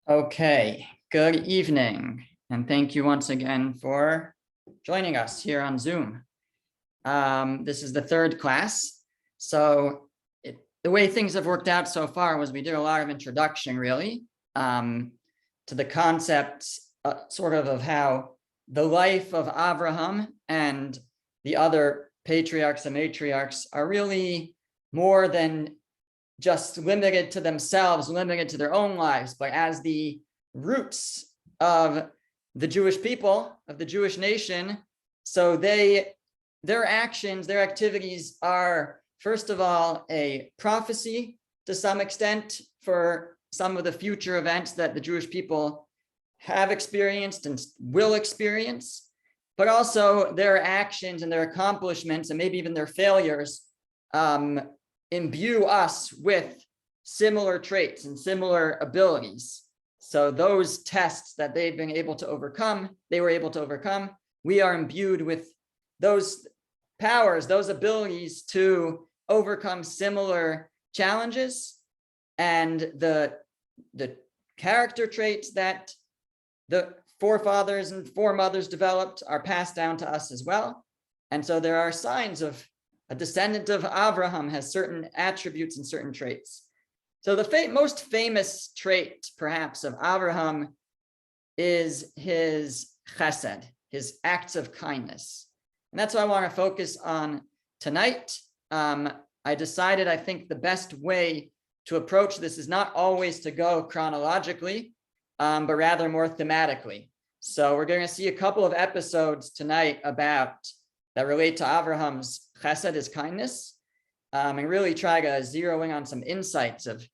Okay, good evening, and thank you once again for joining us here on Zoom. This is the third class, so the way things have worked out so far was we did a lot of introduction, really, to the concepts sort of how the life of Avraham and the other patriarchs and matriarchs are really more than just limited to themselves, limited to their own lives, but as the roots of the Jewish people, of the Jewish nation. So their actions, their activities are, first of all, a prophecy to some extent for some of the future events that the Jewish people have experienced and will experience, but also their actions and their accomplishments and maybe even their failures imbue us with similar traits and similar abilities. So those tests that they've been able to overcome, they were able to overcome, we are imbued with those powers, those abilities to overcome similar challenges. And the character traits that the forefathers and foremothers developed are passed down to us as well. And so there are signs of a descendant of Avraham has certain attributes and certain traits. So the most famous trait, perhaps, of Avraham is his chesed, his acts of kindness. And that's what I want to focus on tonight. I decided I think the best way to approach this is not always to go chronologically, but rather more thematically. So we're going to see a couple of episodes tonight that relate to Avraham's chesed, his kindness, and really try to zero in on some insights of,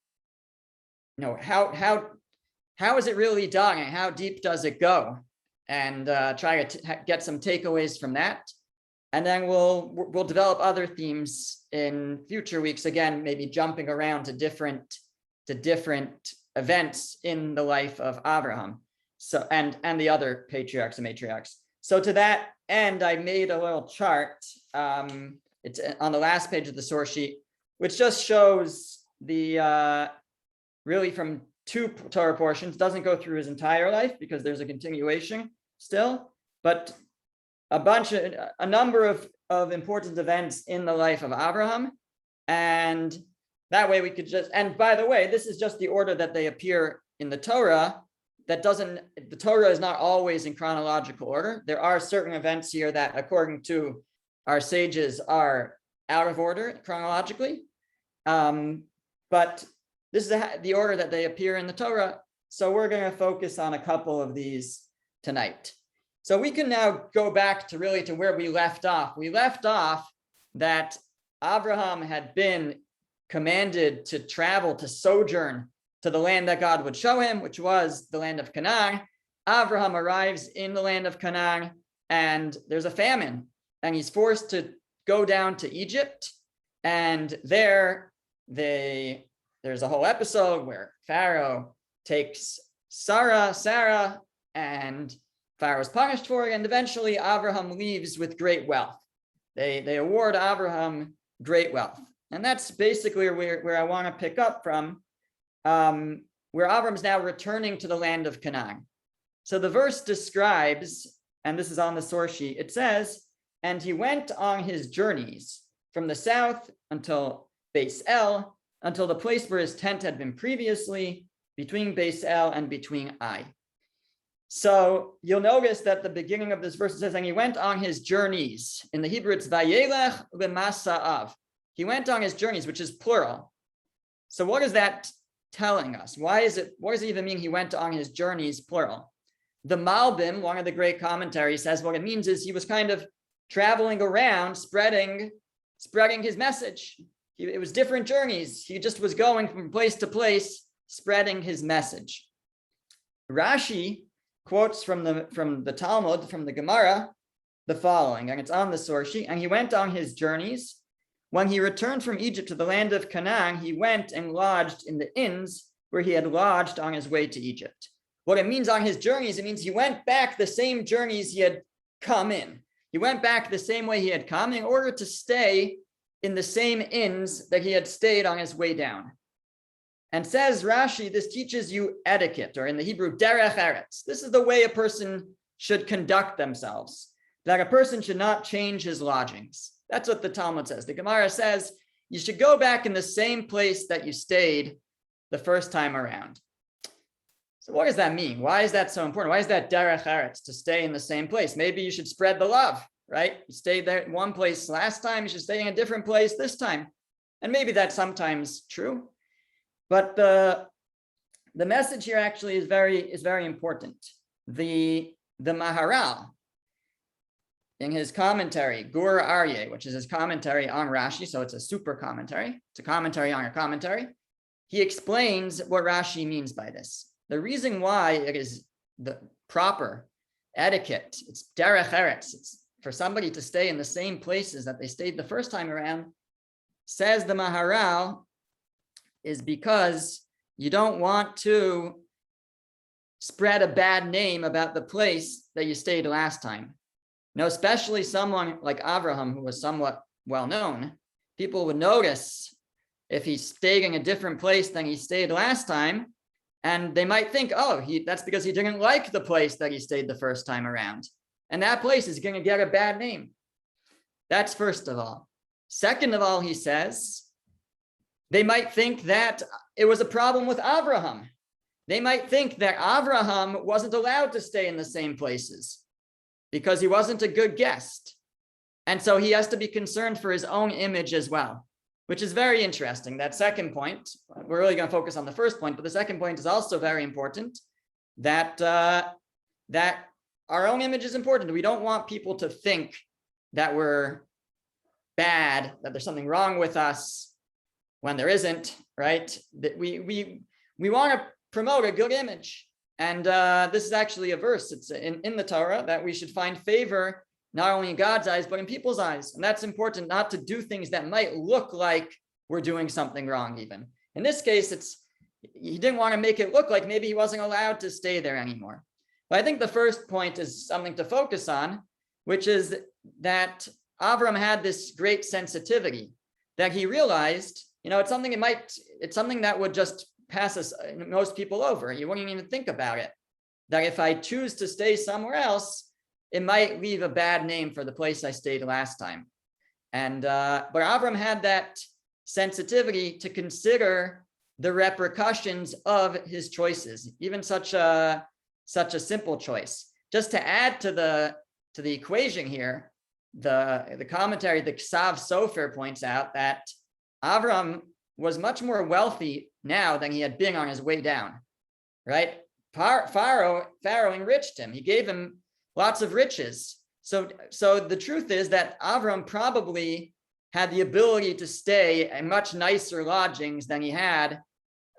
how is it really done and how deep does it go, and try to get some takeaways from that. And then we'll develop other themes in future weeks, again, maybe jumping around to different events in the life of Avraham, so and the other patriarchs and matriarchs. So to that end, I made a little chart. It's on the last page of the source sheet, which just shows the really from two Torah portions. Doesn't go through his entire life because there's a continuation still, but a number of important events in the life of Avraham. And that way we could and by the way, this is just the order that they appear in the Torah. The Torah is not always in chronological order. There are certain events here that, according to our sages, are out of order chronologically. But this is the order that they appear in the Torah. So we're going to focus on a couple of these tonight. So we can now go back to where we left off. We left off that Avraham had been commanded to travel, to sojourn to the land that God would show him, which was the land of Canaan. Avraham arrives in the land of Canaan, and there's a famine, and he's forced to go down to Egypt. And there's a whole episode where Pharaoh takes Sarah, and Pharaoh's punished for it, and eventually Avraham leaves with great wealth. They award Avraham great wealth. And that's basically where I want to pick up from, where Avram's now returning to the land of Canaan. So the verse describes, and this is on the source sheet, it says, and he went on his journeys from the south until Beis El, until the place where his tent had been previously, between Beis El and between Ai. So you'll notice that the beginning of this verse says, and he went on his journeys. In the Hebrew, it's vayelech lemasa'av. He went on his journeys, which is plural. So what is that telling us? What does it even mean he went on his journeys, plural? The Malbim, one of the great commentaries, says what it means is he was kind of traveling around, spreading his message. It was different journeys. He just was going from place to place, spreading his message. Rashi quotes from the Talmud, from the Gemara, the following, and it's on the source sheet. And he went on his journeys. When he returned from Egypt to the land of Canaan, he went and lodged in the inns where he had lodged on his way to Egypt. What it means on his journeys, it means he went back the same journeys he had come in. He went back the same way he had come in order to stay in the same inns that he had stayed on his way down. And says Rashi, this teaches you etiquette, or in the Hebrew, derech eretz. This is the way a person should conduct themselves, that a person should not change his lodgings. That's what the Talmud says. The Gemara says you should go back in the same place that you stayed the first time around. So what does that mean? Why is that so important? Why is that derech eretz, to stay in the same place? Maybe you should spread the love, right? You stayed there at one place last time, you should stay in a different place this time. And maybe that's sometimes true. But the message here actually is very important. The Maharal, in his commentary, Gur Aryeh, which is his commentary on Rashi, so it's a super commentary, it's a commentary on a commentary, he explains what Rashi means by this. The reason why it is the proper etiquette, it's derech eretz, it's for somebody to stay in the same places that they stayed the first time around, says the Maharal, is because you don't want to spread a bad name about the place that you stayed last time. Now, especially someone like Avraham, who was somewhat well known, people would notice if he stayed in a different place than he stayed last time, and they might think, oh, that's because he didn't like the place that he stayed the first time around. And that place is going to get a bad name. That's first of all. Second of all, he says, they might think that it was a problem with Avraham. They might think that Avraham wasn't allowed to stay in the same places because he wasn't a good guest. And so he has to be concerned for his own image as well, which is very interesting. That second point, we're really going to focus on the first point, but the second point is also very important, that our own image is important. We don't want people to think that we're bad, that there's something wrong with us, when there isn't, right? That we want to promote a good image. And this is actually a verse, it's in the Torah, that we should find favor not only in God's eyes, but in people's eyes. And that's important, not to do things that might look like we're doing something wrong even. In this case, he didn't want to make it look like maybe he wasn't allowed to stay there anymore. But I think the first point is something to focus on, which is that Avram had this great sensitivity, that he realized, it's something that would just pass most people over. You wouldn't even think about it. That if I choose to stay somewhere else, it might leave a bad name for the place I stayed last time. And but Avram had that sensitivity to consider the repercussions of his choices, even such a simple choice. Just to add to the equation here, the commentary, the Ksav Sofer, points out that Avram was much more wealthy now than he had been on his way down, right? Pharaoh enriched him. He gave him lots of riches. So the truth is that Avram probably had the ability to stay in much nicer lodgings than he had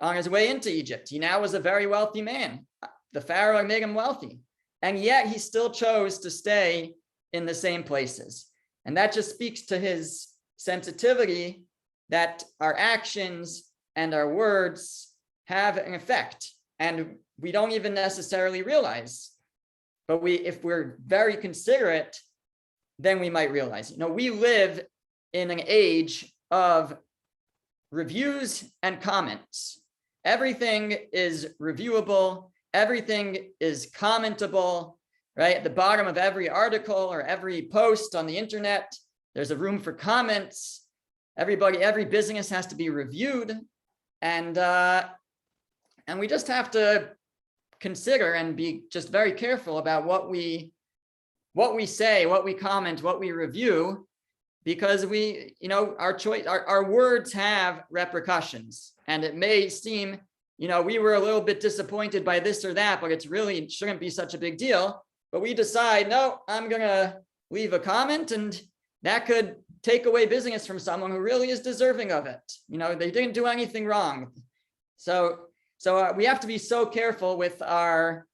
on his way into Egypt. He now was a very wealthy man. The Pharaoh made him wealthy. And yet he still chose to stay in the same places. And that just speaks to his sensitivity that our actions and our words have an effect, and we don't even necessarily realize. But if we're very considerate, then we might realize. We live in an age of reviews and comments. Everything is reviewable. Everything is commentable, right? At the bottom of every article or every post on the internet, there's a room for comments. Every business has to be reviewed, and we just have to consider and be just very careful about what we say, what we comment, what we review, because our words have repercussions, and it may seem, we were a little bit disappointed by this or that, but it shouldn't be such a big deal. But we decide, no, I'm gonna leave a comment, and that could take away business from someone who really is deserving of it. They didn't do anything wrong. So we have to be so careful with our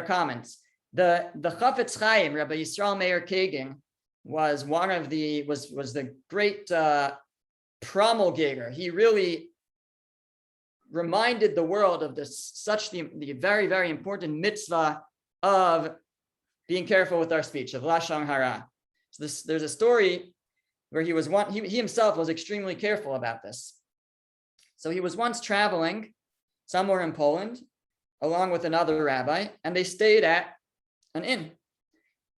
comments. The Chafetz Chaim, Rabbi Yisrael Meir Kagan, was the great promulgator. He really reminded the world of the very, very important mitzvah of being careful with our speech, of Lashon Hara. So there's a story where he himself was extremely careful about this. So he was once traveling somewhere in Poland, along with another rabbi, and they stayed at an inn.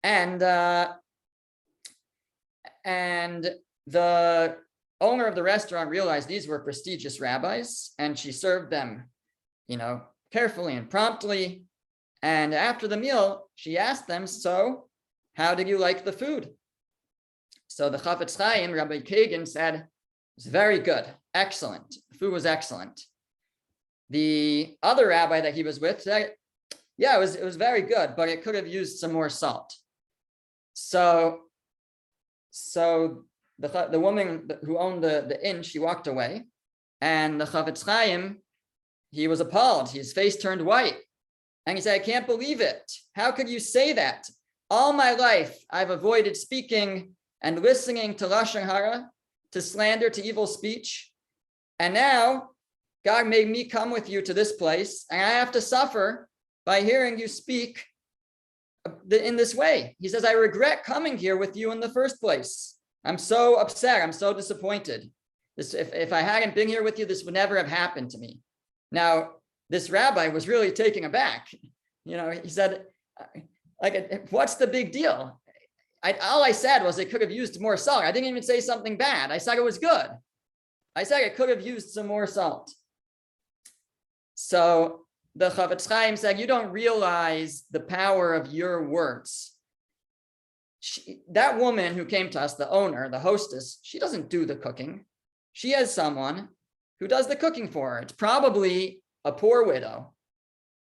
And the owner of the restaurant realized these were prestigious rabbis, and she served them, carefully and promptly. And after the meal, she asked them, so how did you like the food? So the Chafetz Chaim, Rabbi Kagan, said, it was very good, excellent. The food was excellent. The other rabbi that he was with said, yeah, it was very good, but it could have used some more salt. So the woman who owned the inn, she walked away, and the Chafetz Chaim, he was appalled. His face turned white, and he said, I can't believe it. How could you say that? All my life, I've avoided speaking and listening to lashon hara, to slander, to evil speech, and now God made me come with you to this place, and I have to suffer by hearing you speak in this way. He says, I regret coming here with you in the first place. I'm so upset. I'm so disappointed. If I hadn't been here with you, this would never have happened to me. Now, this rabbi was really taken aback. He said, what's the big deal? All I said was it could have used more salt. I didn't even say something bad. I said it was good. I said it could have used some more salt. So the Chafetz Chaim said, you don't realize the power of your words. That woman who came to us, the owner, the hostess, she doesn't do the cooking. She has someone who does the cooking for her. It's probably a poor widow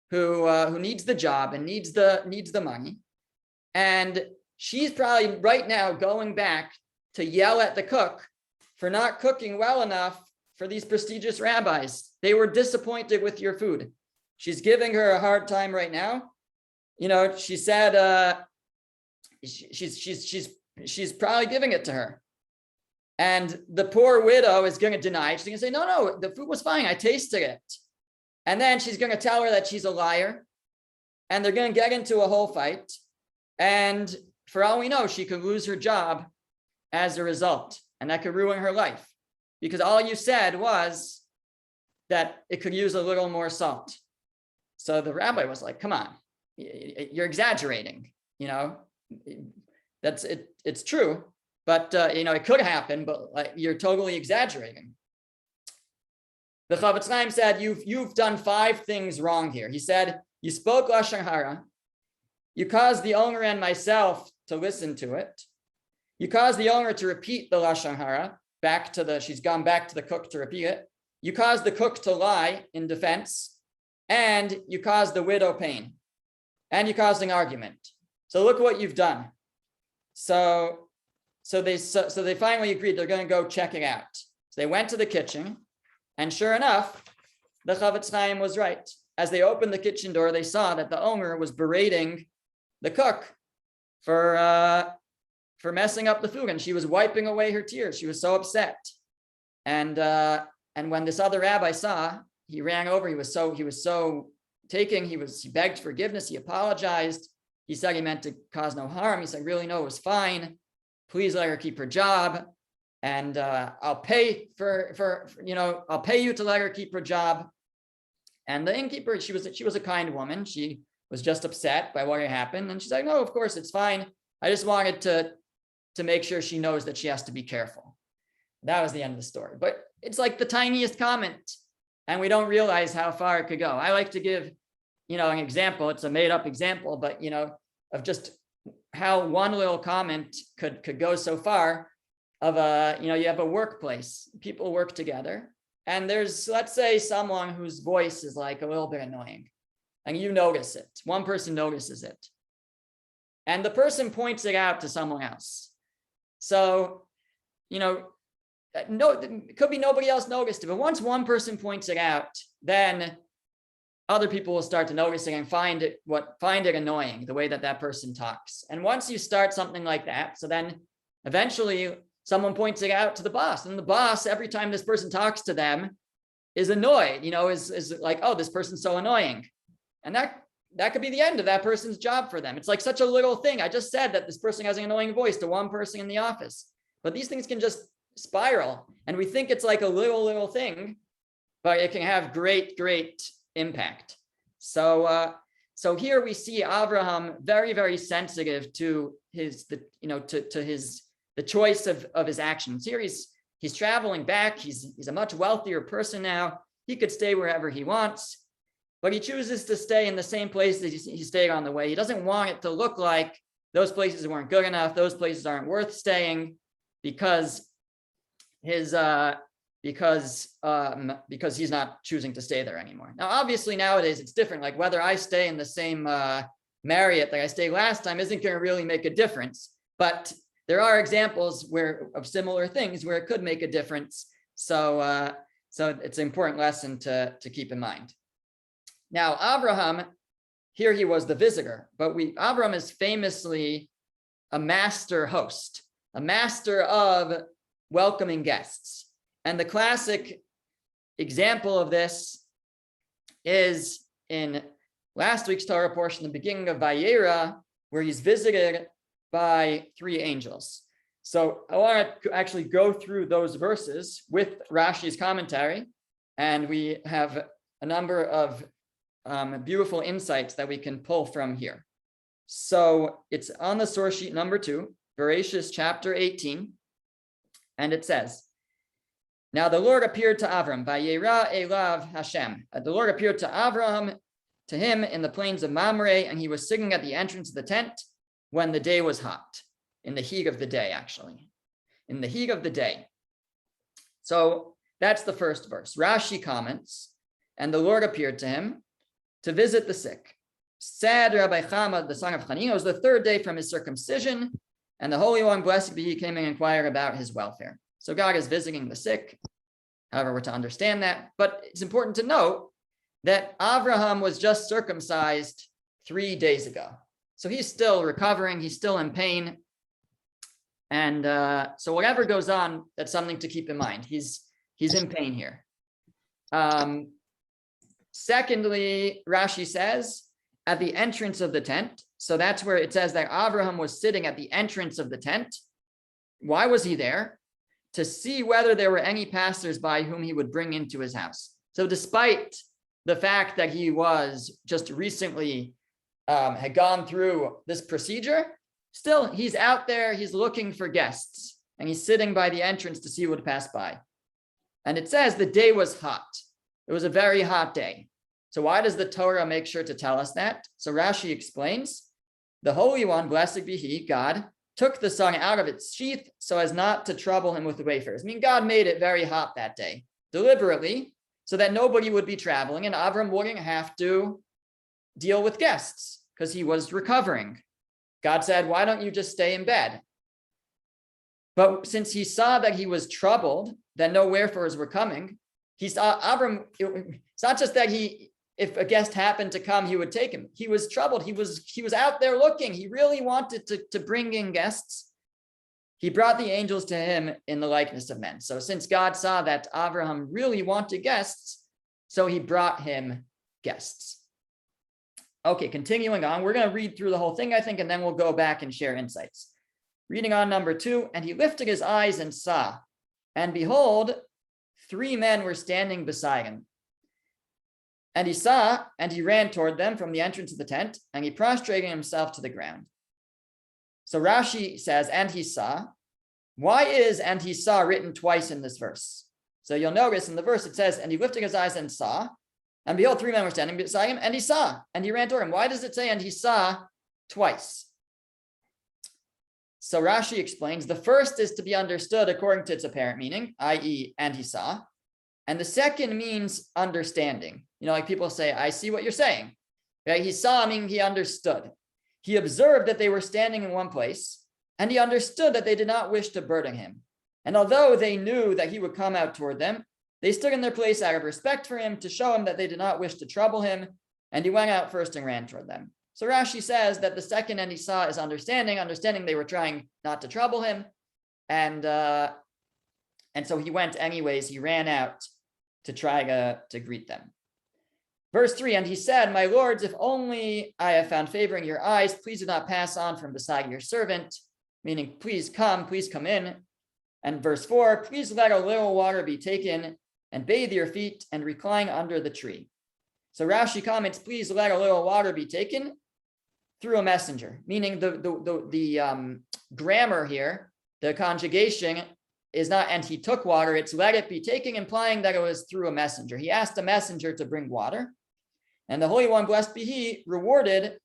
who needs the job and needs the money. And she's probably right now going back to yell at the cook for not cooking well enough for these prestigious rabbis. They were disappointed with your food. She's giving her a hard time right now. She said she's probably giving it to her. And the poor widow is going to deny it. She's going to say, no, the food was fine. I tasted it. And then she's going to tell her that she's a liar. And they're going to get into a whole fight. And for all we know, she could lose her job as a result. And that could ruin her life. Because all you said was that it could use a little more salt. So the rabbi was like, come on, you're exaggerating. That's it. It's true. But, it could happen, but you're totally exaggerating. The Chafetz Chaim said, you've done 5 things wrong here. He said, you spoke lashon hara. You caused the owner and myself to listen to it. You caused the owner to repeat the lashon hara she's gone back to the cook to repeat it. You caused the cook to lie in defense, and you caused the widow pain, and you caused an argument. So look what you've done. So they finally agreed they're going to go check it out. So they went to the kitchen, and sure enough, the Chafetz Chaim was right. As they opened the kitchen door, they saw that the owner was berating the cook for messing up the food, and she was wiping away her tears. She was so upset. And when this other rabbi saw, he ran over. He was so taken. He begged forgiveness. He apologized. He said he meant to cause no harm. He said, really, no, it was fine. Please let her keep her job. And I'll pay I'll pay you to let her keep her job. And the innkeeper, she was a kind woman. She was just upset by what had happened. And she's like, no, of course, it's fine. I just wanted to make sure she knows that she has to be careful. That was the end of the story. But it's like the tiniest comment, and we don't realize how far it could go. I like to give, an example. It's a made up example, but, of just how one little comment could go so far of you have a workplace, people work together, and there's, let's say, someone whose voice is like a little bit annoying, and you notice it. One person notices it, and the person points it out to someone else. So, it could be nobody else noticed it, but once one person points it out, then other people will start to notice it and find it annoying, the way that person talks. And once you start something like that, so then eventually someone points it out to the boss, and the boss, every time this person talks to them, is annoyed, is like, oh, this person's so annoying. And that could be the end of that person's job for them. It's like such a little thing. I just said that this person has an annoying voice to one person in the office, but these things can just spiral, and we think it's like a little thing, but it can have great impact. So here we see Avraham very, very sensitive to the choice of his actions. Here he's traveling back. He's a much wealthier person now. He could stay wherever he wants, but he chooses to stay in the same place that he stayed on the way. He doesn't want it to look like those places weren't good enough. Those places aren't worth staying because he's not choosing to stay there anymore. Now, obviously nowadays it's different. Like whether I stay in the same Marriott that I stayed last time isn't going to really make a difference, but there are examples of similar things where it could make a difference. So it's an important lesson to keep in mind. Now, Avraham, here he was the visitor, but Avraham is famously a master host, a master of welcoming guests. And the classic example of this is in last week's Torah portion, the beginning of Vayera, where he's visited by 3 angels. So I want to actually go through those verses with Rashi's commentary, and we have a number of beautiful insights that we can pull from here. So it's on the source sheet number 2, Bereshis chapter 18, and it says, "Now the Lord appeared to Avram, Vayera Elav Hashem." The Lord appeared to Avram, to him in the plains of Mamre, and he was sitting at the entrance of the tent when the day was hot, in the heat of the day, actually, in the heat of the day. So that's the first verse. Rashi comments, "And the Lord appeared to him to visit the sick. Said Rabbi Chama, the son of Chanina, it was the 3rd day from his circumcision, and the Holy One, blessed be he, came and inquired about his welfare." So God is visiting the sick, however we're to understand that. But it's important to note that Avraham was just circumcised 3 days ago. So he's still recovering, he's still in pain. And so whatever goes on, that's something to keep in mind. He's in pain here. Secondly, Rashi says, at the entrance of the tent. So that's where it says that Avraham was sitting at the entrance of the tent. Why was he there? To see whether there were any passersby whom he would bring into his house. So despite the fact that he was just recently had gone through this procedure, still he's out there, he's looking for guests, and he's sitting by the entrance to see who would pass by. And it says the day was hot. It was a very hot day. So why does the Torah make sure to tell us that? So Rashi explains, the Holy One, blessed be he, God, took the sun out of its sheath so as not to trouble him with the wayfarers. I mean, God made it very hot that day, deliberately, so that nobody would be traveling and Avram wouldn't have to deal with guests because he was recovering. God said, why don't you just stay in bed? But since he saw that he was troubled, that no wayfarers were coming, he saw Avram, it's not just that if a guest happened to come, he would take him. He was troubled. He was out there looking. He really wanted to bring in guests. He brought the angels to him in the likeness of men. So since God saw that Avraham really wanted guests, so he brought him guests. Okay, continuing on, we're going to read through the whole thing, I think, and then we'll go back and share insights. Reading on number 2, and he lifted his eyes and saw, and behold, 3 men were standing beside him. And he saw, and he ran toward them from the entrance of the tent, and he prostrated himself to the ground. So Rashi says, and he saw. Why is and he saw written twice in this verse? So you'll notice in the verse it says, and he lifted his eyes and saw, and behold, 3 men were standing beside him, and he saw, and he ran toward him. Why does it say, and he saw twice? So Rashi explains, the first is to be understood according to its apparent meaning, i.e., and he saw. And the second means understanding. You know, like people say, I see what you're saying. Right? He saw, meaning he understood. He observed that they were standing in one place, and he understood that they did not wish to burden him. And although they knew that he would come out toward them, they stood in their place out of respect for him to show him that they did not wish to trouble him, and he went out first and ran toward them. So Rashi says that the second and he saw is understanding they were trying not to trouble him, and so he went anyways, he ran out to try to greet them. Verse 3, and he said, my lords, if only I have found favor in your eyes, please do not pass on from beside your servant, meaning please come in. And verse 4, please let a little water be taken and bathe your feet and recline under the tree. So Rashi comments, please let a little water be taken through a messenger, meaning the grammar here, the conjugation is not, and he took water, it's let it be taken, implying that it was through a messenger. He asked a messenger to bring water, and the Holy One, blessed be he, rewarded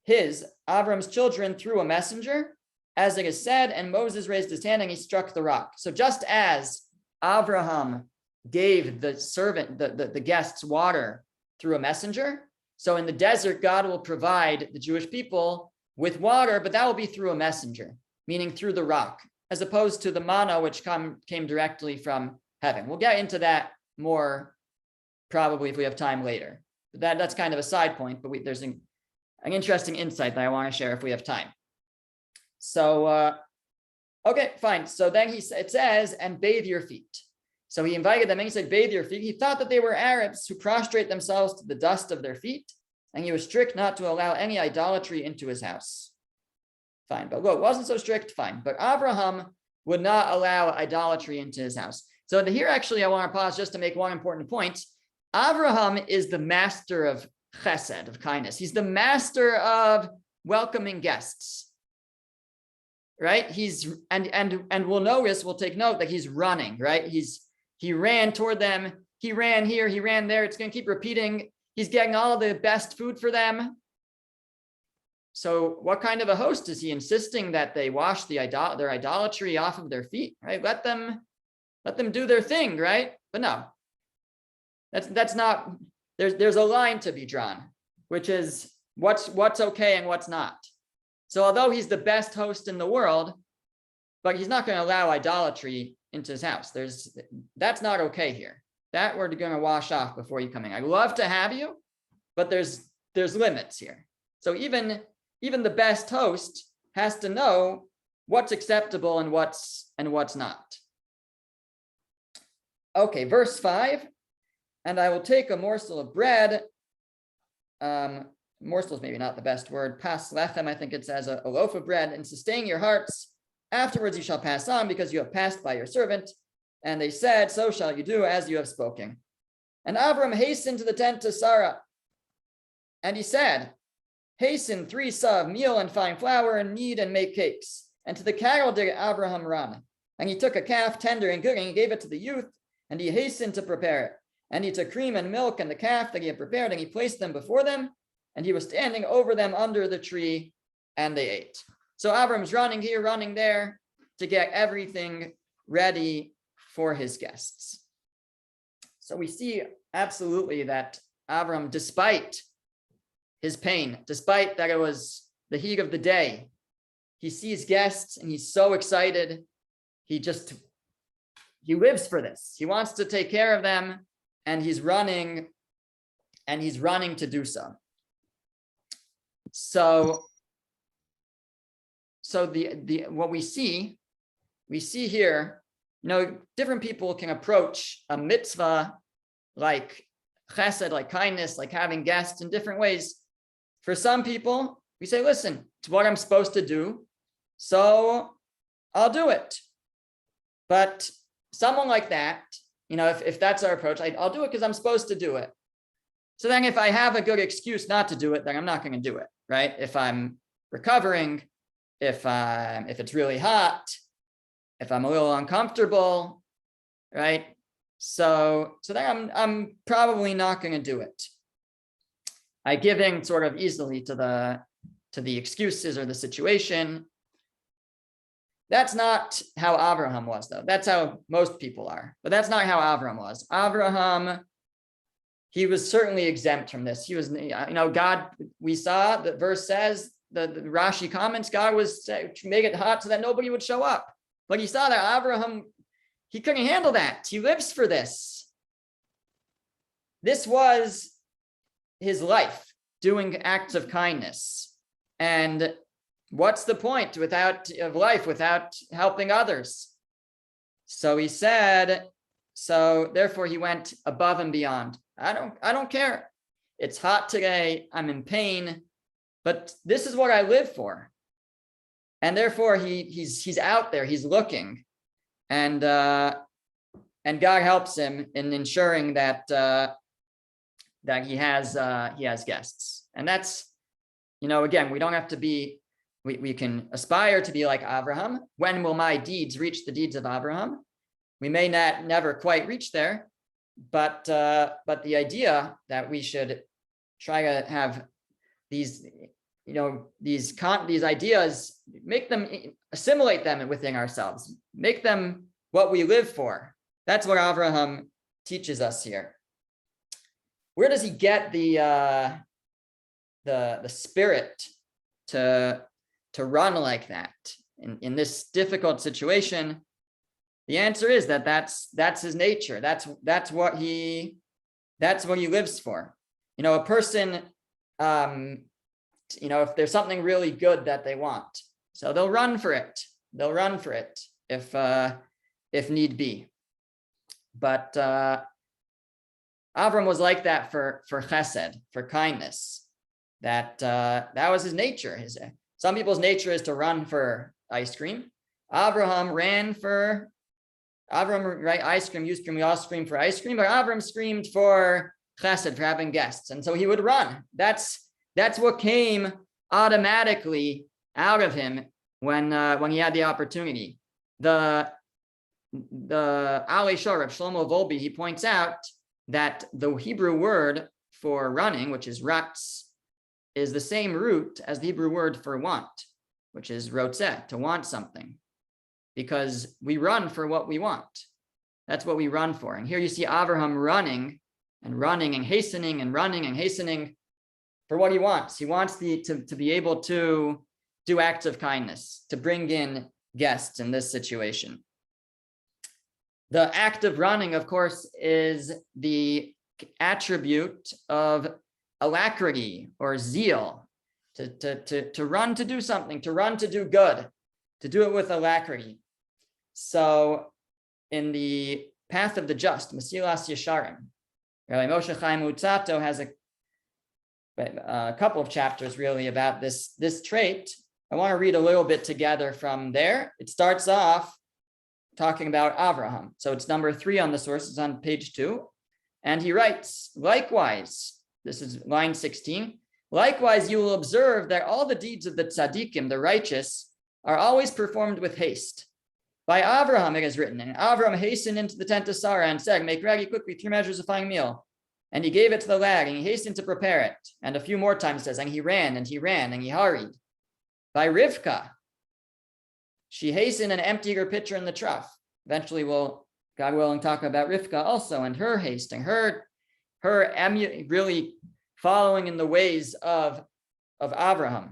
Avram's children through a messenger, as it is said, and Moses raised his hand and he struck the rock. So just as Avraham gave the servant, the guests water through a messenger, so in the desert, God will provide the Jewish people with water, but that will be through a messenger, meaning through the rock, as opposed to the manna, which came directly from heaven. We'll get into that more probably if we have time later. But that's kind of a side point, but there's an interesting insight that I want to share if we have time. So, okay, fine. So then it says, and bathe your feet. So he invited them and he said, bathe your feet. He thought that they were Arabs who prostrate themselves to the dust of their feet, and he was strict not to allow any idolatry into his house. Fine, but look, wasn't so strict, fine. But Avraham would not allow idolatry into his house. So here, actually, I want to pause just to make one important point. Avraham is the master of chesed, of kindness. He's the master of welcoming guests, right? And we'll take note that he's running, right? He ran toward them. He ran here, he ran there. It's going to keep repeating. He's getting all the best food for them. So what kind of a host is he? Insisting that they wash their idolatry off of their feet, right? Let them do their thing, right? But no, that's not, there's a line to be drawn, which is what's okay and what's not. So although he's the best host in the world, but he's not going to allow idolatry into his house. That's not okay here. That we're going to wash off before you come in. I'd love to have you, but there's limits here. So even the best host has to know what's acceptable and what's not. Okay, verse 5. And I will take a morsel of bread. Morsel is maybe not the best word. Pas lechem, I think it says a loaf of bread, and sustain your hearts. Afterwards you shall pass on, because you have passed by your servant. And they said, so shall you do as you have spoken. And Avram hastened to the tent to Sarah. And he said, hasten 3 seah of meal and fine flour and knead and make cakes. And to the cattle did Avraham run. And he took a calf tender and good, and he gave it to the youth, and he hastened to prepare it. And he took cream and milk and the calf that he had prepared, and he placed them before them, and he was standing over them under the tree, and they ate. So Avram's running here, running there to get everything ready for his guests. So we see absolutely that Avram, despite his pain, despite that it was the heat of the day, he sees guests and he's so excited. He lives for this. He wants to take care of them, and he's running to do so. So what we see here, different people can approach a mitzvah like chesed, like kindness, like having guests in different ways. For some people, we say, listen, it's what I'm supposed to do, so I'll do it. But someone like that, if that's our approach, I'll do it because I'm supposed to do it. So then if I have a good excuse not to do it, then I'm not going to do it, right? If I'm recovering, if it's really hot, if I'm a little uncomfortable, right? So then I'm probably not going to do it. I give in sort of easily to the excuses or the situation. That's not how Avraham was, though. That's how most people are, but that's not how Avraham was. Avraham, he was certainly exempt from this. He was, God, we saw the verse says, the Rashi comments, God was to make it hot so that nobody would show up. But he saw that Avraham, he couldn't handle that. He lives for this. This was his life, doing acts of kindness. And what's the point of life without helping others? So he said, so therefore he went above and beyond. I don't care. It's hot today. I'm in pain, but this is what I live for. And therefore he's out there, he's looking, and God helps him in ensuring that that he has guests. And that's, again, we don't have to be, we can aspire to be like Avraham. When will my deeds reach the deeds of Avraham? We may not never quite reach there, but the idea that we should try to have these, these ideas, make them, assimilate them within ourselves, make them what we live for. That's what Avraham teaches us here. Where does he get the spirit to run like that in this difficult situation? The answer is that's his nature. That's what he lives for. A person, if there's something really good that they want, so they'll run for it. They'll run for it if need be. But Avram was like that for chesed, for kindness. That was his nature. Some people's nature is to run for ice cream. Avraham ran for right? Ice cream, we all scream for ice cream, but Avram screamed for chesed, for having guests, and so he would run. That's what came automatically out of him when he had the opportunity. The Alei Shor of Shlomo Volbe, he points out that the Hebrew word for running, which is ratz, is the same root as the Hebrew word for want, which is rotzeh, to want something, because we run for what we want. That's what we run for. And here you see Avraham running and hastening and running and hastening for what he wants. He wants to be able to do acts of kindness, to bring in guests in this situation. The act of running, of course, is the attribute of alacrity or zeal, to run to do something, to run to do good, to do it with alacrity. So in the Path of the Just, Mesilas Yesharim, Rabbi Moshe Chaim Luzzatto has a couple of chapters really about this trait. I want to read a little bit together from there. It starts off talking about Avraham. So it's number 3 on the sources on page 2. And he writes, likewise, this is line 16, likewise, you will observe that all the deeds of the tzaddikim, the righteous, are always performed with haste. By Avraham, it is written, and Avraham hastened into the tent of Sarah and said, make ready quickly 3 measures of fine meal. And he gave it to the lad, and he hastened to prepare it. And a few more times says, and he ran, and he ran, and he hurried. By Rivka, she hastened and emptied her pitcher in the trough. Eventually we'll, God willing, talk about Rivka also, and her hasting, her really following in the ways of Avraham.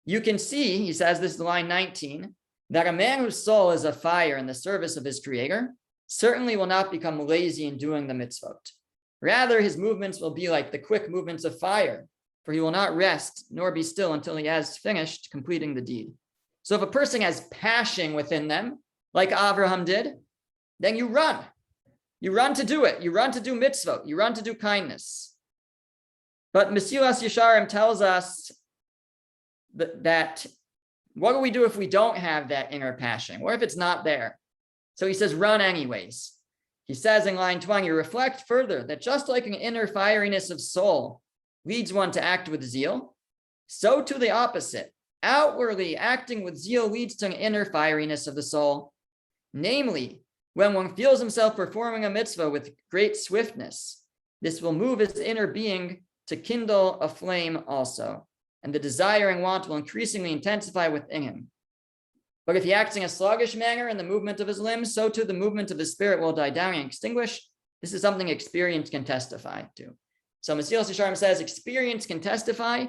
You can see, he says, this is line 19, that a man whose soul is afire in the service of his creator certainly will not become lazy in doing the mitzvot. Rather, his movements will be like the quick movements of fire, for he will not rest nor be still until he has finished completing the deed. So if a person has passion within them, like Avraham did, then you run. You run to do it. You run to do mitzvot. You run to do kindness. But Mesilas Yesharim tells us that what do we do if we don't have that inner passion? What if it's not there? So he says, run anyways. He says in line 20, reflect further that just like an inner fieriness of soul leads one to act with zeal, so to the opposite. Outwardly, acting with zeal leads to an inner fieriness of the soul. Namely, when one feels himself performing a mitzvah with great swiftness, this will move his inner being to kindle a flame also, and the desire and want will increasingly intensify within him. But if he acts in a sluggish manner in the movement of his limbs, so too the movement of his spirit will die down and extinguish. This is something experience can testify to. So Mesilas Yesharim says experience can testify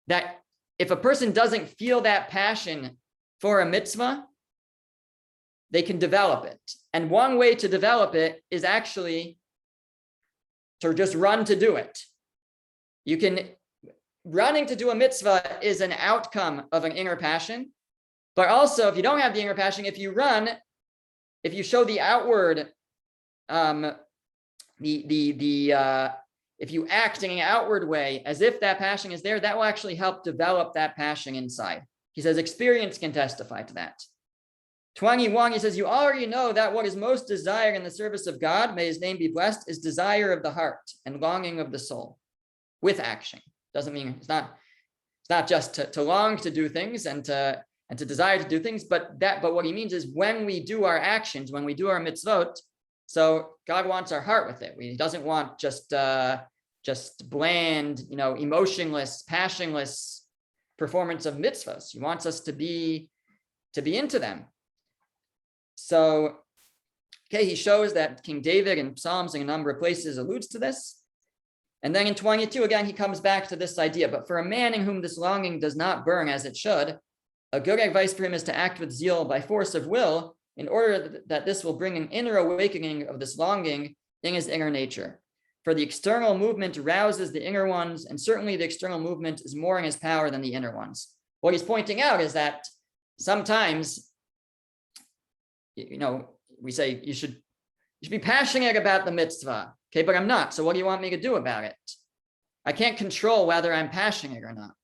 that if a person doesn't feel that passion for a mitzvah, they can develop it. And one way to develop it is actually to just run to do it. Running to do a mitzvah is an outcome of an inner passion. But also, if you don't have the inner passion, if you run, if you show the outward, if you act in an outward way as if that passion is there, that will actually help develop that passion inside. He says experience can testify to that. 21, he says, you already know that what is most desired in the service of God, may his name be blessed, is desire of the heart and longing of the soul with action. Doesn't mean it's not just to long to do things and to desire to do things, but what he means is when we do our actions, when we do our mitzvot, so God wants our heart with it. He doesn't want just bland, emotionless, passionless performance of mitzvahs. He wants us to be into them. So, okay, he shows that King David in Psalms in a number of places alludes to this. And then in 22, again, he comes back to this idea. But for a man in whom this longing does not burn as it should, a good advice for him is to act with zeal by force of will, in order that this will bring an inner awakening of this longing in his inner nature. For the external movement rouses the inner ones, and certainly the external movement is more in his power than the inner ones. What he's pointing out is that sometimes, we say you should be passionate about the mitzvah, okay, but I'm not. So what do you want me to do about it? I can't control whether I'm passionate or not.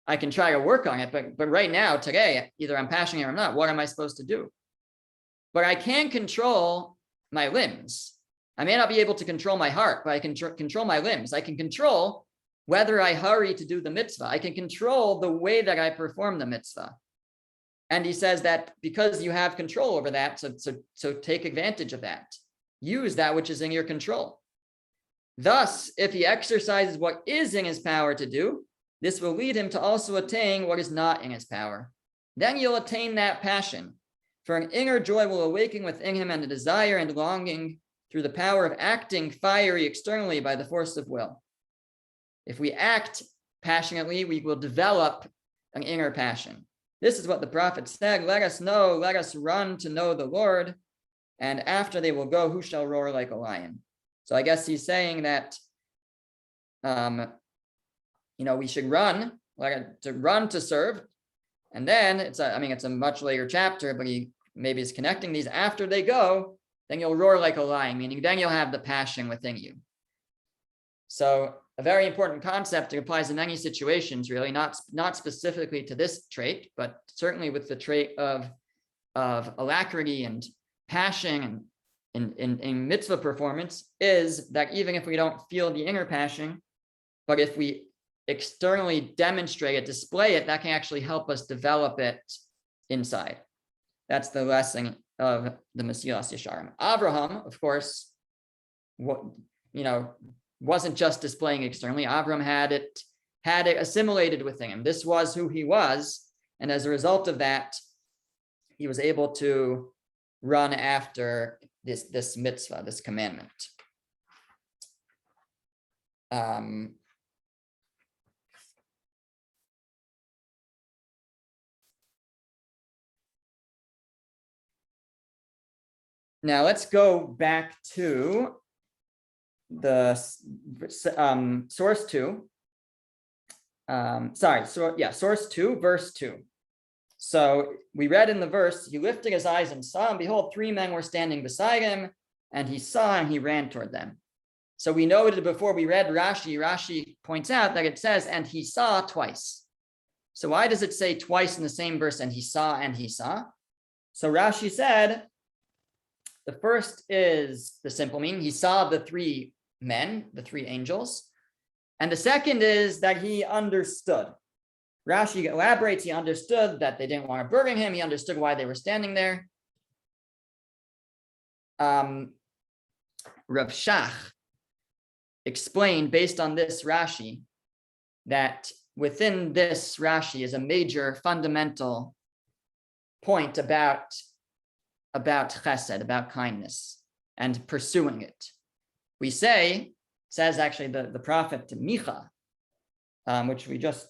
I can try to work on it, but right now, today, either I'm passionate or not. What am I supposed to do? But I can control my limbs. I may not be able to control my heart, but I can control my limbs. I can control whether I hurry to do the mitzvah. I can control the way that I perform the mitzvah. And he says that because you have control over that, so take advantage of that. Use that which is in your control. Thus, if he exercises what is in his power to do, this will lead him to also attain what is not in his power. Then you'll attain that passion. For an inner joy will awaken within him, and a desire and longing through the power of acting fiery externally by the force of will. If we act passionately, we will develop an inner passion. This is what the prophet said, let us run to know the Lord, and after they will go, who shall roar like a lion? So I guess he's saying that, we should run, to serve. And then it's a much later chapter, but he maybe is connecting these. After they go, then you'll roar like a lion, meaning then you'll have the passion within you. So a very important concept. It applies in many situations, really, not specifically to this trait, but certainly with the trait of alacrity and passion and in mitzvah performance, is that even if we don't feel the inner passion, but if we externally demonstrate it, display it, that can actually help us develop it inside. That's the lesson of the Mesilas Yesharim. Avraham, of course, wasn't just displaying externally. Avraham had it assimilated within him. This was who he was, and as a result of that, he was able to run after this mitzvah, this commandment. Now let's go back to the source 2. Source 2, verse 2. So we read in the verse, he lifted his eyes and saw, and behold, 3 men were standing beside him, and he saw and he ran toward them. So we noted before we read Rashi points out that it says, and he saw twice. So why does it say twice in the same verse, and he saw and he saw? So Rashi said, the first is the simple meaning. He saw the 3 men, the 3 angels. And the second is that he understood. Rashi elaborates, he understood that they didn't want to burden him. He understood why they were standing there. Rav Shach explained, based on this Rashi, that within this Rashi is a major fundamental point about chesed, about kindness, and pursuing it. We says actually the prophet Micha, which we just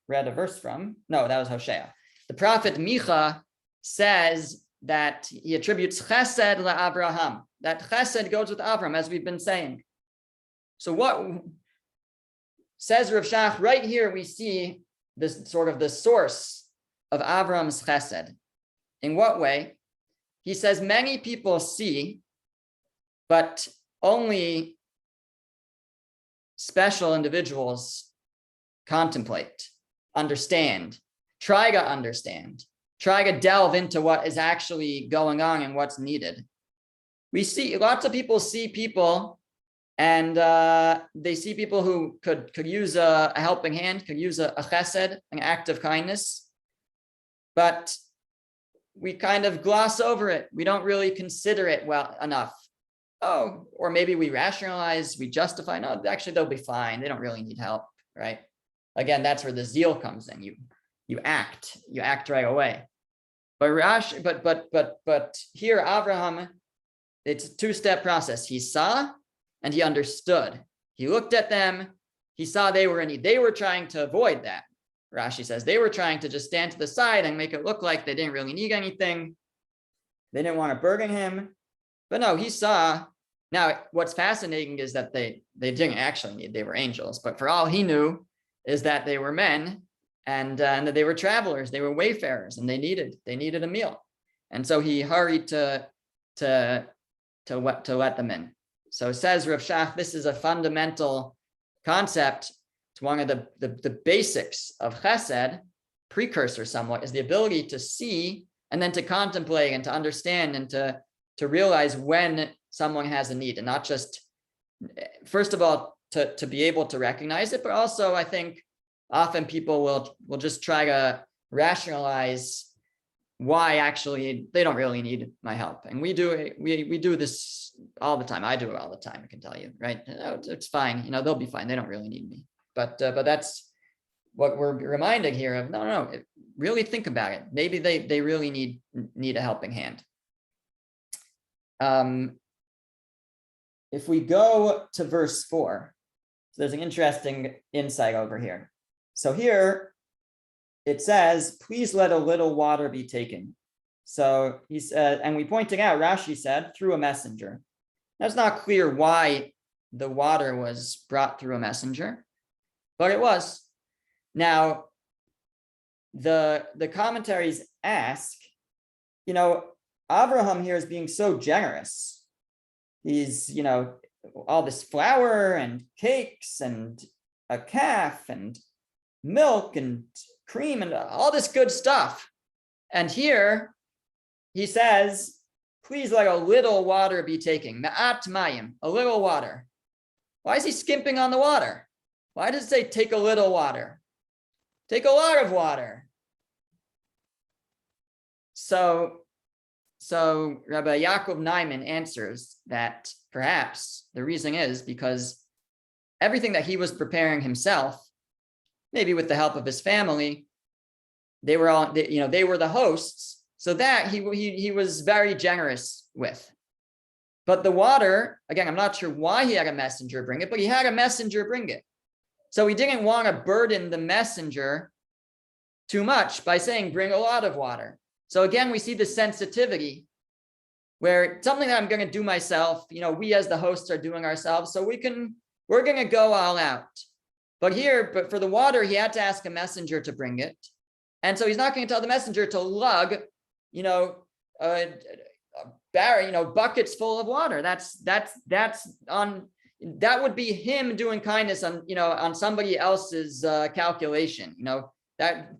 read a verse from. No, that was Hosea. The prophet Micha says that he attributes chesed Avraham, that chesed goes with Avraham, as we've been saying. So what says Rav Shach, right here we see this sort of the source of Avraham's chesed. In what way? He says many people see, but only special individuals contemplate, understand, try to understand. try to delve into what is actually going on and what's needed. We see lots of people see people, and they see people who could use a helping hand, could use a chesed, an act of kindness, but we kind of gloss over it. We don't really consider it well enough. Oh, or maybe we rationalize, we justify, no, actually they'll be fine. They don't really need help, right? Again, that's where the zeal comes in. You act right away. But here Avraham, it's a two-step process. He saw and he understood. He looked at them. He saw they were in need. They were trying to avoid that. Rashi says they were trying to just stand to the side and make it look like they didn't really need anything. They didn't want to burden him. But no, he saw. Now, what's fascinating is that they didn't actually need, they were angels. But for all he knew is that they were men, and that they were travelers, they were wayfarers, and they needed a meal. And so he hurried to let them in. So says Rav Shach, this is a fundamental concept. It's one of the basics of chesed, precursor somewhat, is the ability to see and then to contemplate and to understand and to realize when someone has a need, and not just, first of all, to be able to recognize it, but also I think often people will just try to rationalize why actually they don't really need my help. And we do this all the time. I do it all the time, I can tell you, right? It's fine, they'll be fine. They don't really need me. But that's what we're reminded here of. No, really think about it. Maybe they really need a helping hand. If we go to verse 4, so there's an interesting insight over here. So here it says, please let a little water be taken. So he said, and we pointed out, Rashi said, through a messenger. Now it's not clear why the water was brought through a messenger, but it was. Now, the commentaries ask, Avraham here is being so generous. He's, all this flour and cakes and a calf and milk and cream and all this good stuff. And here he says, please let a little water be taken. Ma'at mayim, a little water. Why is he skimping on the water? Why does it say take a little water? Take a lot of water. So Rabbi Yaakov Naiman answers that perhaps the reason is because everything that he was preparing himself, maybe with the help of his family, they were the hosts, so that he was very generous with. But the water, again, I'm not sure why he had a messenger bring it, but he had a messenger bring it. So he didn't want to burden the messenger too much by saying, bring a lot of water. So again, we see the sensitivity where something that I'm going to do myself, we as the hosts are doing ourselves, so we're going to go all out. But for the water, he had to ask a messenger to bring it. And so he's not going to tell the messenger to lug, buckets full of water. That would be him doing kindness on somebody else's calculation. That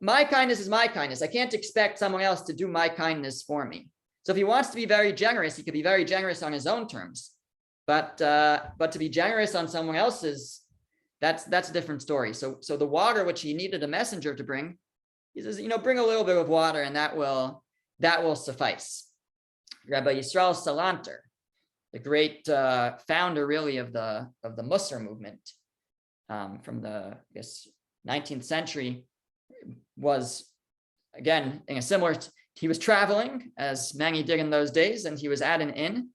my kindness is my kindness. I can't expect someone else to do my kindness for me. So if he wants to be very generous, he could be very generous on his own terms. But to be generous on someone else's, that's a different story. So the water which he needed a messenger to bring, he says, bring a little bit of water and that will suffice. Rabbi Yisrael Salanter, the great founder really of the Musar movement from the 19th century, was again in a similar. He was traveling, as many did in those days, and he was at an inn,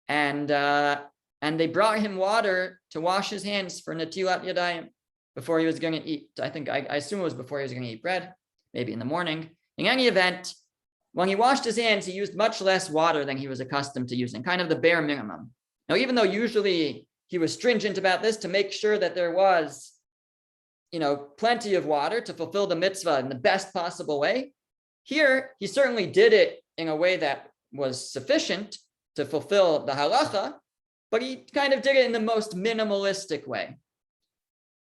and they brought him water to wash his hands for Natilat Yadayim before he was going to eat. I assume it was before he was going to eat bread, maybe in the morning. In any event, when he washed his hands, he used much less water than he was accustomed to using, kind of the bare minimum. Now, even though usually he was stringent about this to make sure that there was, plenty of water to fulfill the mitzvah in the best possible way, here he certainly did it in a way that was sufficient to fulfill the halacha, but he kind of did it in the most minimalistic way.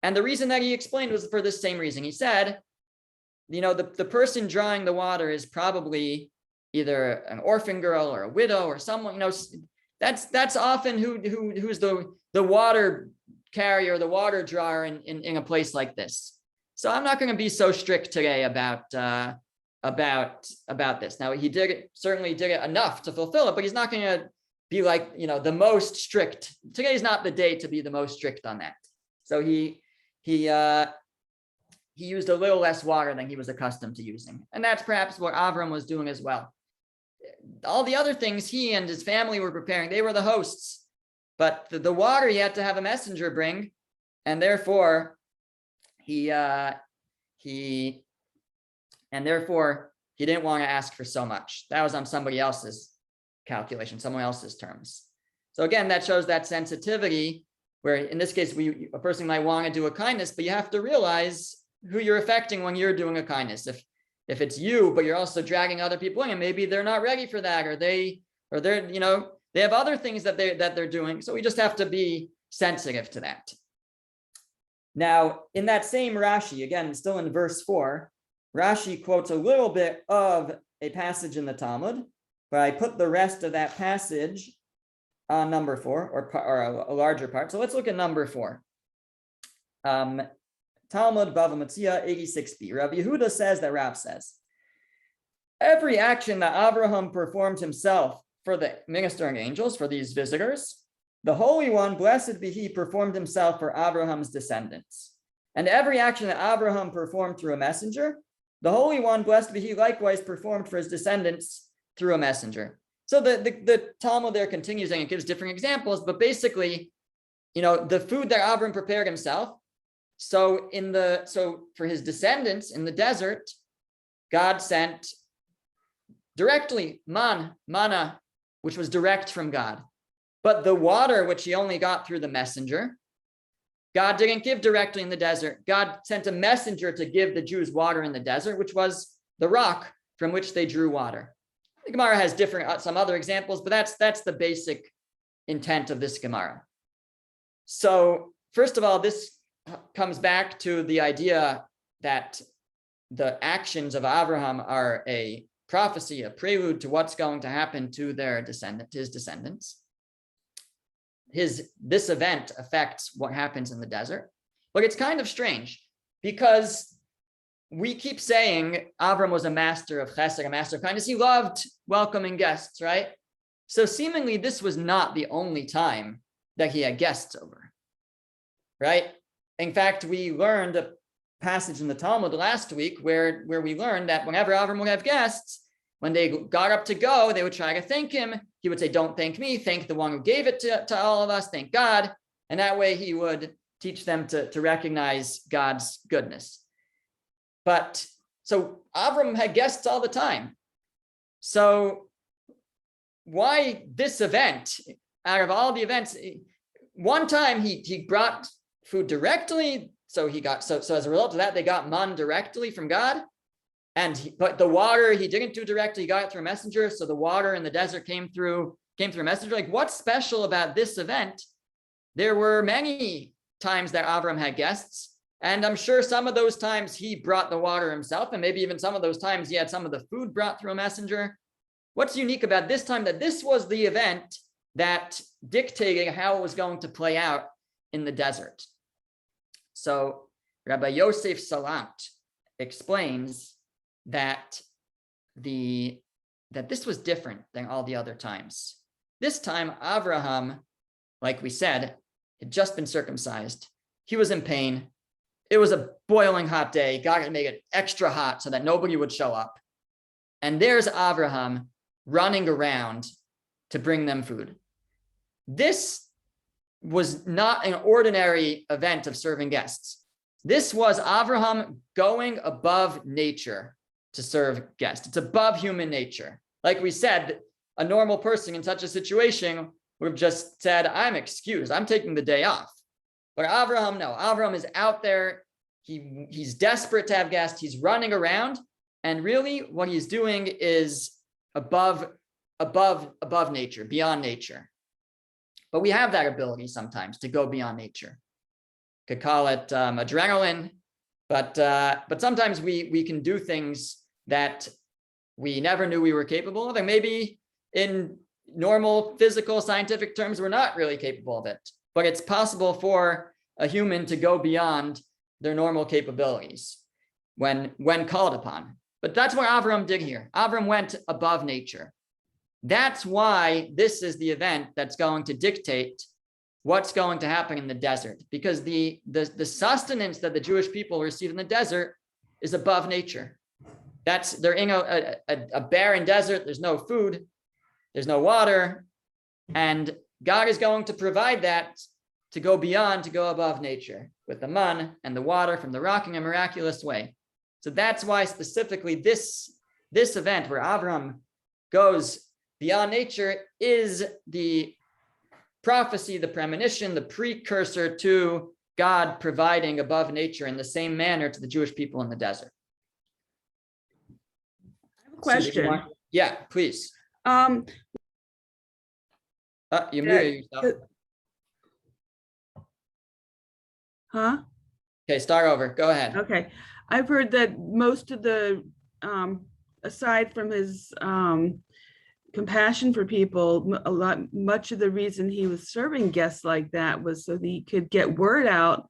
And the reason that he explained was for this same reason. He said, the person drawing the water is probably either an orphan girl or a widow or someone, that's often who's the water carrier, the water drawer in a place like this. So I'm not going to be so strict today about this. Now he certainly did it enough to fulfill it, but he's not going to be like, the most strict. Today's not the day to be the most strict on that. So he used a little less water than he was accustomed to using. And that's perhaps what Avraham was doing as well. All the other things he and his family were preparing, they were the hosts. But the water he had to have a messenger bring, and therefore he didn't want to ask for so much. That was on somebody else's calculation, someone else's terms. So again, that shows that sensitivity, where in this case, a person might want to do a kindness, but you have to realize who you're affecting when you're doing a kindness. If it's you, but you're also dragging other people in, and maybe they're not ready for that, or they have other things that they're doing. So we just have to be sensitive to that. Now, in that same Rashi, again, still in verse 4, Rashi quotes a little bit of a passage in the Talmud, but I put the rest of that passage on number 4, or a larger part. So let's look at number 4. Talmud Bava Metzia 86b. Rabbi Yehuda says that Rav says, every action that Avraham performed himself for the ministering angels, for these visitors, the Holy One, blessed be he, performed himself for Abraham's descendants. And every action that Abraham performed through a messenger, the Holy One, blessed be he, likewise performed for his descendants through a messenger. So the Talmud there continues and it gives different examples, but basically, the food that Abraham prepared himself. So for his descendants in the desert, God sent directly manna, which was direct from God. But the water, which he only got through the messenger, God didn't give directly in the desert. God sent a messenger to give the Jews water in the desert, which was the rock from which they drew water. The Gemara has some other examples, but that's the basic intent of this Gemara. So first of all, this comes back to the idea that the actions of Avraham are a prophecy, a prelude to what's going to happen to his descendants. This event affects what happens in the desert, but it's kind of strange because we keep saying Avram was a master of chesed, a master of kindness. He loved welcoming guests, right? So seemingly this was not the only time that he had guests over, right? In fact, we learned a passage in the Talmud last week where we learned that whenever Avram would have guests, when they got up to go, they would try to thank him. He would say, don't thank me, thank the one who gave it to all of us, thank God. And that way he would teach them to recognize God's goodness. But so Avram had guests all the time. So why this event, out of all the events, one time he brought food directly. So as a result of that, they got man directly from God. But the water he didn't do directly, he got it through a messenger. So the water in the desert came through a messenger. Like, what's special about this event? There were many times that Avram had guests, and I'm sure some of those times he brought the water himself, and maybe even some of those times he had some of the food brought through a messenger. What's unique about this time that this was the event that dictated how it was going to play out in the desert? So Rabbi Yosef Salant explains that this was different than all the other times. This time, Avraham, like we said, had just been circumcised. He was in pain. It was a boiling hot day. God had made it extra hot so that nobody would show up. And there's Avraham running around to bring them food. This was not an ordinary event of serving guests. This was Avraham going above nature to serve guests. It's above human nature. Like we said, a normal person in such a situation would have just said, I'm excused, I'm taking the day off. But Avraham, no, Avraham is out there. He's desperate to have guests. He's running around. And really what he's doing is above nature, beyond nature. But we have that ability sometimes to go beyond nature. Could call it adrenaline, But sometimes we can do things that we never knew we were capable of, and maybe in normal physical scientific terms, we're not really capable of it. But it's possible for a human to go beyond their normal capabilities when called upon. But that's what Avraham did here. Avraham went above nature. That's why this is the event that's going to dictate what's going to happen in the desert, because the sustenance that the Jewish people receive in the desert is above nature. They're in a barren desert. There's no food, there's no water, and God is going to provide that to go beyond, to go above nature with the man and the water from the rock in a miraculous way. So that's why specifically this event where Avraham goes beyond nature is the prophecy, the premonition, the precursor to God providing above nature in the same manner to the Jewish people in the desert. I have a question. Yeah, please. You muted yourself. Huh? Okay, start over. Go ahead. Okay. I've heard that most of the, aside from his compassion for people, much of the reason he was serving guests like that was so that he could get word out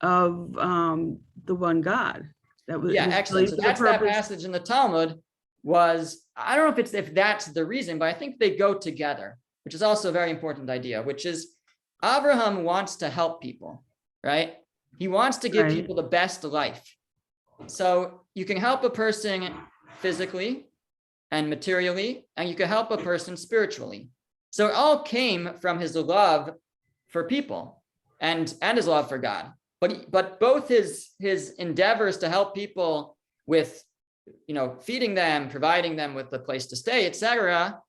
of the one God. That was excellent. So that's that passage in the Talmud was, I don't know if that's the reason, but I think they go together, which is also a very important idea, which is Avraham wants to help people, right? He wants to give people the best life. So you can help a person physically and materially, and you can help a person spiritually. So it all came from his love for people and his love for God. But both his endeavors to help people with, feeding them, providing them with a place to stay, etc.,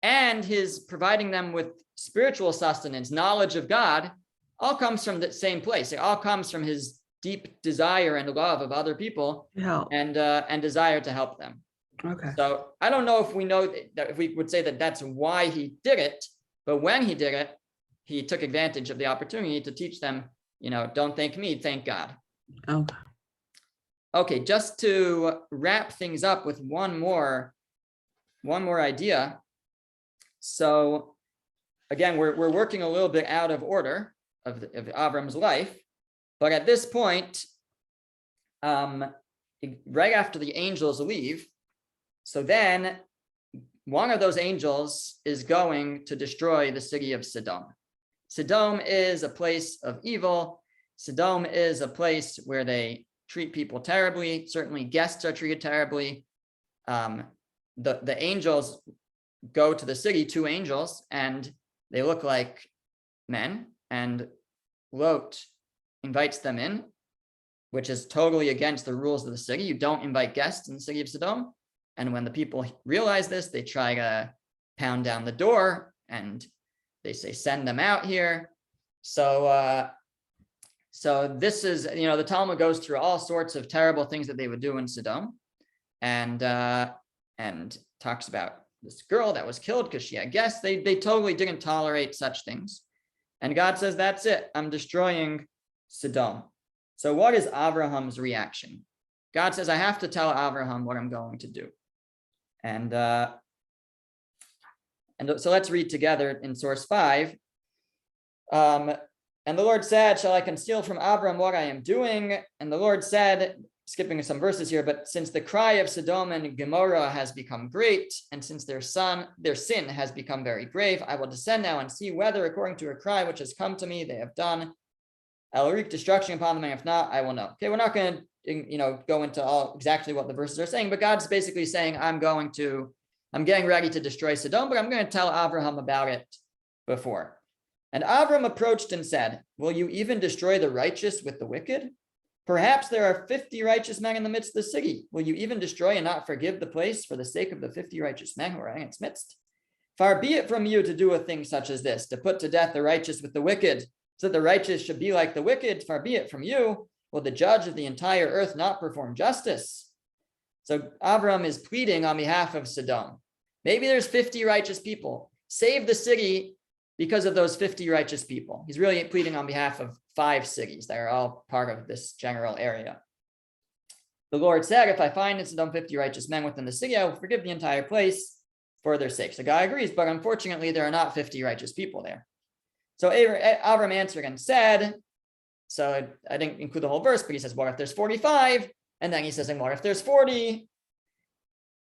and his providing them with spiritual sustenance, knowledge of God, all comes from the same place. It all comes from his deep desire and love of other people and desire to help them. Okay. So I don't know if we know that if we would say that that's why he did it, but when he did it, he took advantage of the opportunity to teach them, don't thank me, thank God. Okay. Okay, just to wrap things up with one more idea. So again, we're working a little bit out of order of Avram's life, but at this point, right after the angels leave, so then one of those angels is going to destroy the city of Sodom. Sodom is a place of evil. Sodom is a place where they treat people terribly. Certainly guests are treated terribly. The angels go to the city, 2 angels, and they look like men, and Lot invites them in, which is totally against the rules of the city. You don't invite guests in the city of Sodom. And when the people realize this, they try to pound down the door and they say, send them out here. So this is, the Talmud goes through all sorts of terrible things that they would do in Sodom, and talks about this girl that was killed because she had guests. They totally didn't tolerate such things. And God says, that's it. I'm destroying Sodom. So what is Avraham's reaction? God says, I have to tell Avraham what I'm going to do. And so let's read together in source 5. And the Lord said, shall I conceal from Avram what I am doing? And the Lord said, skipping some verses here, but since the cry of Sodom and Gomorrah has become great, and since their sin has become very grave, I will descend now and see whether, according to a cry which has come to me, they have done. I will wreak destruction upon them, and if not, I will know. Okay, we're not going to go into all exactly what the verses are saying, but God's basically saying, I'm getting ready to destroy Sodom, but I'm going to tell Avraham about it before. And Avram approached and said, will you even destroy the righteous with the wicked? Perhaps there are 50 righteous men in the midst of the city. Will you even destroy and not forgive the place for the sake of the 50 righteous men who are in its midst? Far be it from you to do a thing such as this, to put to death the righteous with the wicked, so that the righteous should be like the wicked. Far be it from you. Will the judge of the entire earth not perform justice? So Avram is pleading on behalf of Sodom. Maybe there's 50 righteous people. Save the city because of those 50 righteous people. He's really pleading on behalf of 5 cities that are all part of this general area. the Lord said, if I find in Sodom 50 righteous men within the city, I will forgive the entire place for their sakes. So God agrees, but unfortunately, there are not 50 righteous people there. So Avraham answered and said, so I didn't include the whole verse, but he says, what if there's 45? And then he says, and what if there's 40?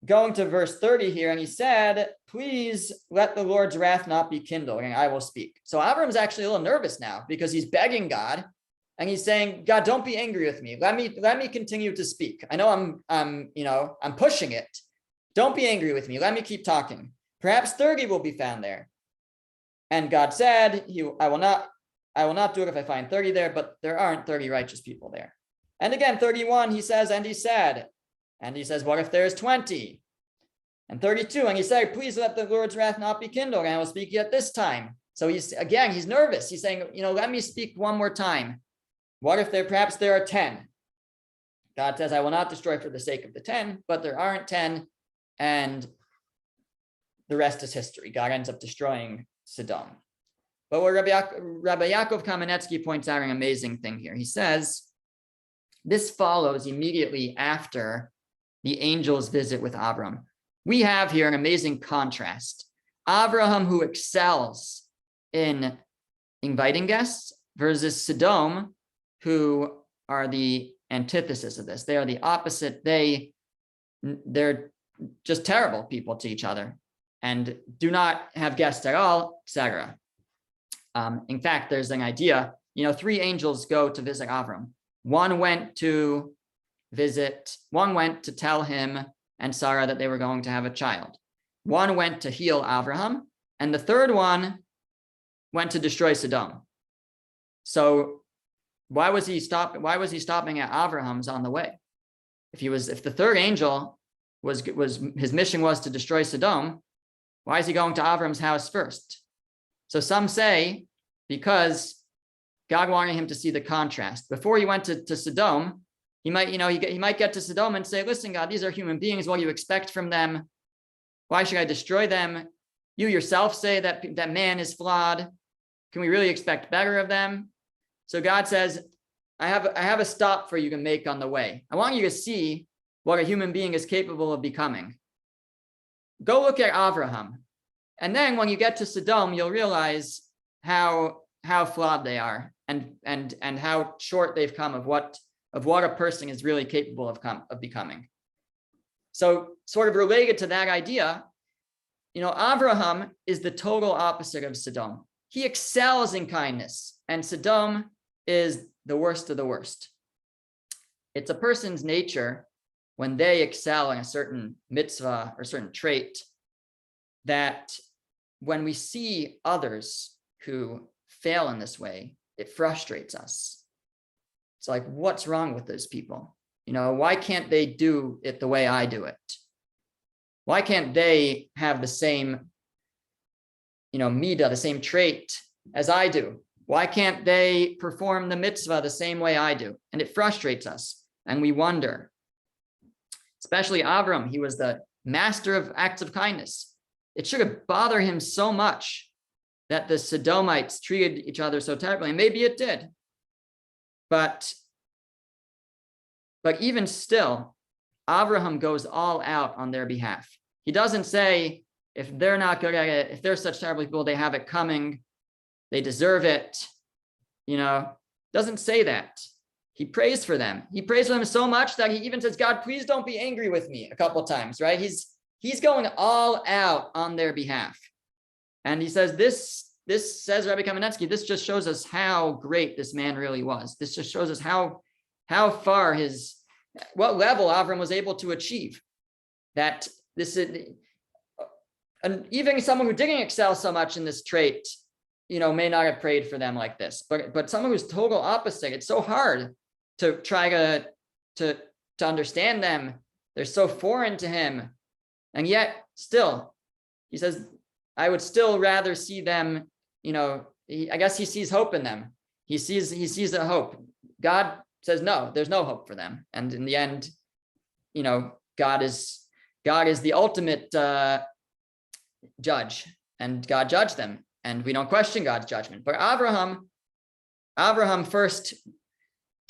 Going to verse 30 here, and he said, please let the Lord's wrath not be kindled, and I will speak. So Avram's actually a little nervous now because he's begging God, and he's saying, God, don't be angry with me. Let me continue to speak. I know I'm pushing it. Don't be angry with me. Let me keep talking. Perhaps 30 will be found there. And God said, I will not do it if I find 30 there, but there aren't 30 righteous people there. And again, 31, he says, and he said, and he says, what if there's 20? And 32, and he said, please let the Lord's wrath not be kindled, and I will speak yet this time. So he's nervous. He's saying, let me speak one more time. What if perhaps there are 10? God says, I will not destroy for the sake of the 10, but there aren't 10, and the rest is history. God ends up destroying Sodom. But what Rabbi Yaakov Kamenetsky points out an amazing thing here. He says, this follows immediately after the angel's visit with Avram. We have here an amazing contrast. Avraham, who excels in inviting guests, versus Sodom, who are the antithesis of this. They are the opposite. They're just terrible people to each other and do not have guests at all, etc. In fact, there's an idea, 3 angels go to visit Avram. One went to tell him and Sarah that they were going to have a child. One went to heal Avraham, and the third one went to destroy Sodom. So why was he stopping at Avraham's on the way? If the third angel was his mission was to destroy Sodom, why is he going to Avram's house first? So some say because God wanted him to see the contrast. Before he went to Sodom, he might get to Sodom and say, listen, God, these are human beings. What do you expect from them? Why should I destroy them? You yourself say that man is flawed. Can we really expect better of them? So God says, I have a stop for you to make on the way. I want you to see what a human being is capable of becoming. Go look at Avraham. And then when you get to Sodom, you'll realize how flawed they are and how short they've come of what a person is really capable of becoming. So sort of related to that idea, Avraham is the total opposite of Sodom. He excels in kindness, and Sodom is the worst of the worst. It's a person's nature when they excel in a certain mitzvah or certain trait that when we see others who fail in this way, it frustrates us. It's like, what's wrong with those people? Why can't they do it the way I do it? Why can't they have the same, midah, the same trait as I do? Why can't they perform the mitzvah the same way I do? And it frustrates us. And we wonder, especially Avram, he was the master of acts of kindness. It should have bothered him so much that the Sodomites treated each other so terribly. And maybe it did. But even still, Avraham goes all out on their behalf. He doesn't say, if they're not good at it, if they're such terrible people, they have it coming, they deserve it, doesn't say that. He prays for them. He prays for them so much that he even says, God, please don't be angry with me a couple of times, right? He's going all out on their behalf. And he says, this says Rabbi Kamenetsky, this just shows us how great this man really was. This just shows us how far what level Avram was able to achieve. That this is, and even someone who didn't excel so much in this trait, may not have prayed for them like this. But someone who's total opposite, it's so hard to try to understand them. They're so foreign to him. And yet still, he says, I would still rather see them, I guess he sees hope in them. He sees a hope. God says, no, there's no hope for them. And in the end, God is the ultimate judge, and God judged them, and we don't question God's judgment. But Avraham first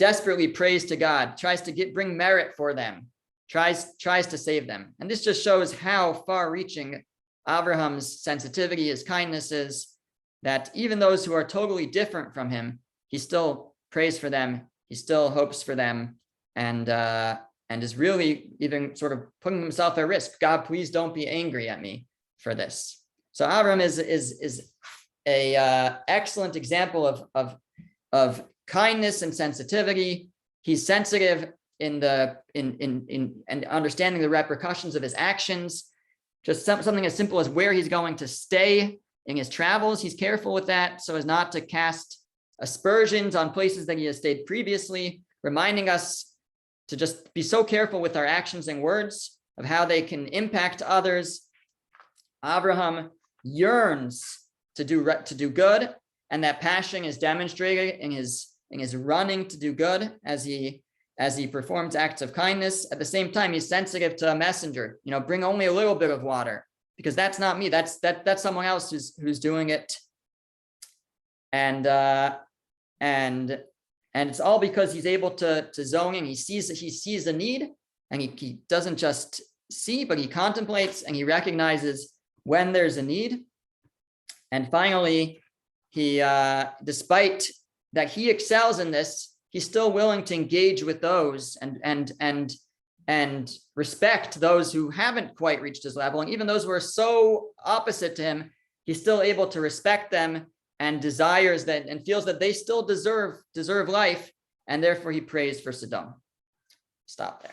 desperately prays to God, tries to bring merit for them, tries to save them. And this just shows how far-reaching Avraham's sensitivity, his kindness is, that even those who are totally different from him, he still prays for them, he still hopes for them, and is really even sort of putting himself at risk. God, please don't be angry at me for this. So Avraham is a excellent example of kindness and sensitivity. He's sensitive in understanding the repercussions of his actions. Just something as simple as where he's going to stay in his travels. He's careful with that so as not to cast aspersions on places that he has stayed previously, reminding us to just be so careful with our actions and words of how they can impact others. Avraham yearns to do good, and that passion is demonstrated in his running to do good as he performs acts of kindness. At the same time, he's sensitive to a messenger. Bring only a little bit of water, because that's not me. That's someone else who's doing it. And it's all because he's able to zone in. He sees a need, and he doesn't just see, but he contemplates and he recognizes when there's a need. And finally, he, despite that he excels in this, he's still willing to engage with those and respect those who haven't quite reached his level. And even those who are so opposite to him, he's still able to respect them and desires that and feels that they still deserve life. And therefore he prays for Sodom. Stop there.